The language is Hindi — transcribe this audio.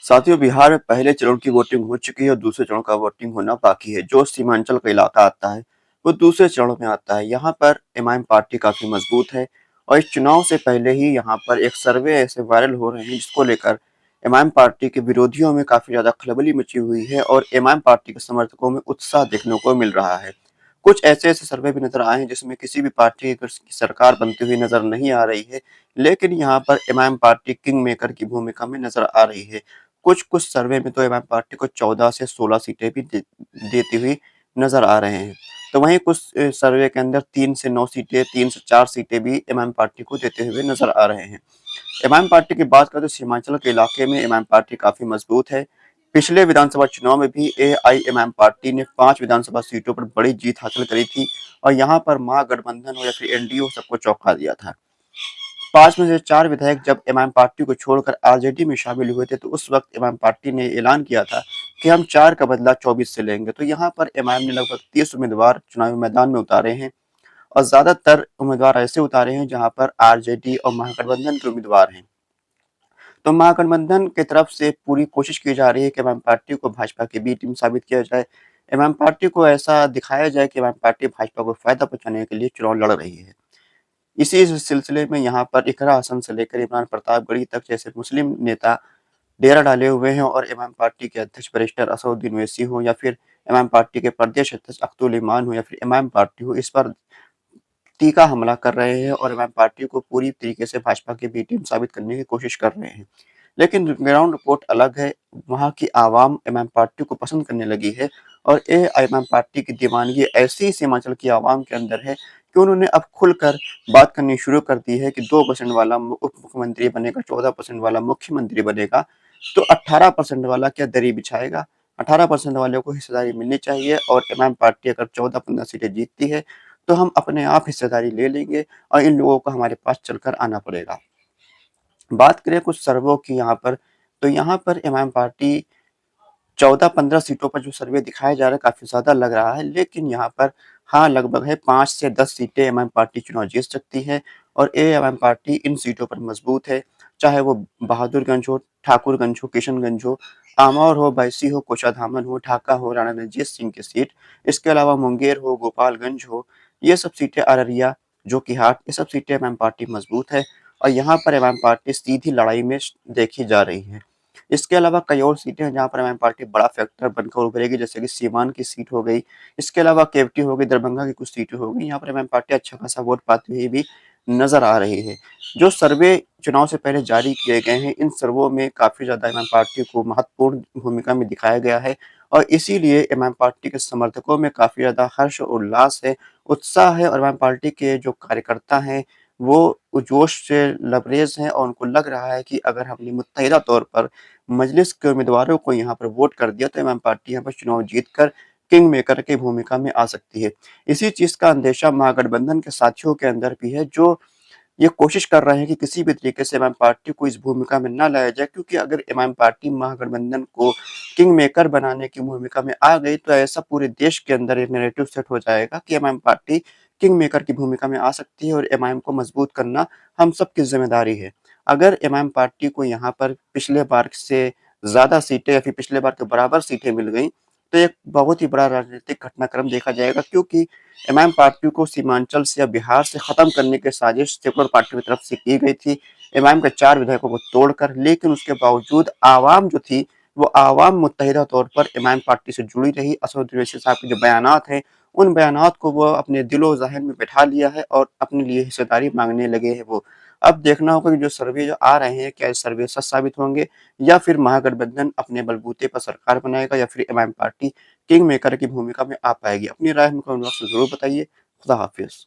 साथियों, बिहार में पहले चरण की वोटिंग हो चुकी है और दूसरे चरण का वोटिंग होना बाकी है। जो सीमांचल का इलाका आता है वो दूसरे चरण में आता है। यहाँ पर एमआईएम पार्टी काफी मजबूत है और इस चुनाव से पहले ही यहाँ पर एक सर्वे ऐसे वायरल हो रहे हैं जिसको लेकर एमआईएम पार्टी के विरोधियों में काफी ज्यादा खलबली मची हुई है और एमआईएम पार्टी के समर्थकों में उत्साह देखने को मिल रहा है। कुछ ऐसे सर्वे भी नजर आए हैं जिसमें किसी भी पार्टी की सरकार बनती हुई नजर नहीं आ रही है, लेकिन यहाँ पर एमआईएम पार्टी किंग मेकर की भूमिका में नजर आ रही है। कुछ-कुछ सर्वे में तो एमआईएम पार्टी को 14 से 16 सीटें भी देती हुई नज़र आ रहे हैं। तो वहीं कुछ सर्वे के अंदर 3 से 9 सीटें, 3 से 4 सीटें भी एमआईएम पार्टी को देते हुए नज़र आ रहे हैं। एमआईएम पार्टी की बात करें तो सीमांचल के इलाके में एमआईएम पार्टी काफ़ी मजबूत है। पिछले विधानसभा चुनाव में भी एआईएमआईएम पार्टी ने 5 विधानसभा सीटों पर बड़ी जीत हासिल करी थी और यहाँ पर महागठबंधन हो या फिर एनडीए हो सबको चौंका दिया था। 5 में से 4 विधायक जब एमआईएम पार्टी को छोड़कर आरजेडी में शामिल हुए थे, तो उस वक्त एमआईएम पार्टी ने ऐलान किया था कि हम 4 का बदला 24 से लेंगे। तो यहाँ पर एमआईएम ने लगभग 30 उम्मीदवार चुनावी मैदान में उतारे हैं और ज्यादातर उम्मीदवार ऐसे उतारे हैं जहाँ पर आरजेडी और महागठबंधन के उम्मीदवार हैं। तो महागठबंधन की तरफ से पूरी कोशिश की जा रही है कि एमआईएम पार्टी को भाजपा की बी टीम साबित किया जाए। एमआईएम पार्टी को ऐसा दिखाया जाए कि एमआईएम पार्टी भाजपा को फायदा पहुंचाने के लिए चुनाव लड़ रही है। इसी सिलसिले में यहाँ पर इकरा हसन से लेकर इमरान प्रतापगढ़ी तक जैसे मुस्लिम नेता डेरा डाले हुए हैं और इमाम पार्टी के अध्यक्ष बैरिस्टर असदुद्दीन ओवैसी हो या फिर इमाम पार्टी के प्रदेश अध्यक्ष अख्तुल इमान हो या फिर इमाम पार्टी हो, इस पर तीखा हमला कर रहे हैं और इमाम पार्टी को पूरी तरीके से भाजपा की बी टीम साबित करने की कोशिश कर रहे हैं। लेकिन ग्राउंड रिपोर्ट अलग है। वहाँ की आवाम इमाम पार्टी को पसंद करने लगी है और ये इमाम पार्टी की दीवानगी ऐसी सीमांचल की आवाम के अंदर है कि उन्होंने अब खुलकर बात करनी शुरू कर दी है कि 2% वाला उप मुख्यमंत्री बनेगा, 14% वाला मुख्यमंत्री बनेगा, तो 18% वाला क्या दरी बिछाएगा? 18% वालों को हिस्सेदारी मिलनी चाहिए और इमाम पार्टी अगर 14-15 सीटें जीतती है, तो हम अपने आप हिस्सेदारी ले लेंगे और इन लोगों को हमारे पास चलकर आना पड़ेगा। बात करें कुछ सर्वों की यहाँ पर, तो यहाँ पर इमाम पार्टी 14-15 सीटों पर जो सर्वे दिखाया जा रहा है काफ़ी ज़्यादा लग रहा है, लेकिन यहाँ पर हाँ, लगभग है 5 से 10 सीटें एमआईएम पार्टी चुनाव जीत सकती है और एएमआईएम पार्टी इन सीटों पर मजबूत है। चाहे वो बहादुरगंज हो, ठाकुरगंज हो, किशनगंज हो, आमौर हो, बैसी हो, कोचाधामन हो, ढाका हो, राणा रणजीत सिंह की सीट, इसके अलावा मुंगेर हो, गोपालगंज हो, ये सब सीटें अररिया, जोकीहाट, ये सब सीटें एमआईएम पार्टी मजबूत है और यहाँ पर एमआईएम पार्टी सीधी लड़ाई में देखी जा रही है। इसके अलावा कई और सीटें हैं जहाँ पर एमआईएम पार्टी बड़ा फैक्टर बनकर उभरेगी, जैसे कि सीवान की सीट हो गई, इसके अलावा केवटी हो गई, दरभंगा की कुछ सीटें हो गई, यहाँ पर एमआईएम पार्टी अच्छा खासा वोट पाती हुई भी नजर आ रही है। जो सर्वे चुनाव से पहले जारी किए गए हैं, इन सर्वों में काफी ज्यादा एमआईएम पार्टी को महत्वपूर्ण भूमिका में दिखाया गया है और इसीलिए एमआईएम पार्टी के समर्थकों में काफी ज्यादा हर्ष और उल्लास है, उत्साह है और एमआईएम पार्टी के जो कार्यकर्ता हैं वो जोश से लबरेज हैं और उनको लग रहा है कि अगर हमने मुत्तहिदा तौर पर मजलिस के उम्मीदवारों को यहाँ पर वोट कर दिया तो इमाम पार्टी यहाँ पर चुनाव जीतकर किंग मेकर की भूमिका में आ सकती है। इसी चीज़ का अंदेशा महागठबंधन के साथियों के अंदर भी है, जो ये कोशिश कर रहे हैं कि किसी भी तरीके से इमाम पार्टी को इस भूमिका में ना लाया जाए, क्योंकि अगर इमाम पार्टी महागठबंधन को किंग मेकर बनाने की भूमिका में आ गई तो ऐसा पूरे देश के अंदर एक नैरेटिव सेट हो जाएगा कि इमाम पार्टी किंग मेकर की भूमिका में आ सकती है और इमाम को मजबूत करना हम सबकी जिम्मेदारी है। अगर इमाम पार्टी को यहाँ पर पिछले बार से ज्यादा सीटें या फिर पिछले बार के बराबर सीटें मिल गई तो एक बहुत ही बड़ा राजनीतिक घटनाक्रम देखा जाएगा, क्योंकि इमाम पार्टी को सीमांचल से या बिहार से खत्म करने की साजिश सेकुलर पार्टी की तरफ से की गई थी इमाम के 4 विधायकों को तोड़कर, लेकिन उसके बावजूद आवाम जो थी वो आवाम मुत्तहिदा तौर पर इमाम पार्टी से जुड़ी रही। असदुद्दीन ओवैसी साहब के जो बयानात हैं उन बयानात को वो अपने दिलो ज़हन में बैठा लिया है और अपने लिए हिस्सेदारी मांगने लगे हैं वो। अब देखना होगा कि जो सर्वे जो आ रहे हैं क्या ये सर्वे सच साबित होंगे या फिर महागठबंधन अपने बलबूते पर सरकार बनाएगा या फिर इमाम पार्टी किंग मेकर की भूमिका में आ पाएगी। अपनी राय हमको कमेंट बॉक्स में ज़रूर बताइए। खुदा हाफ़िज़।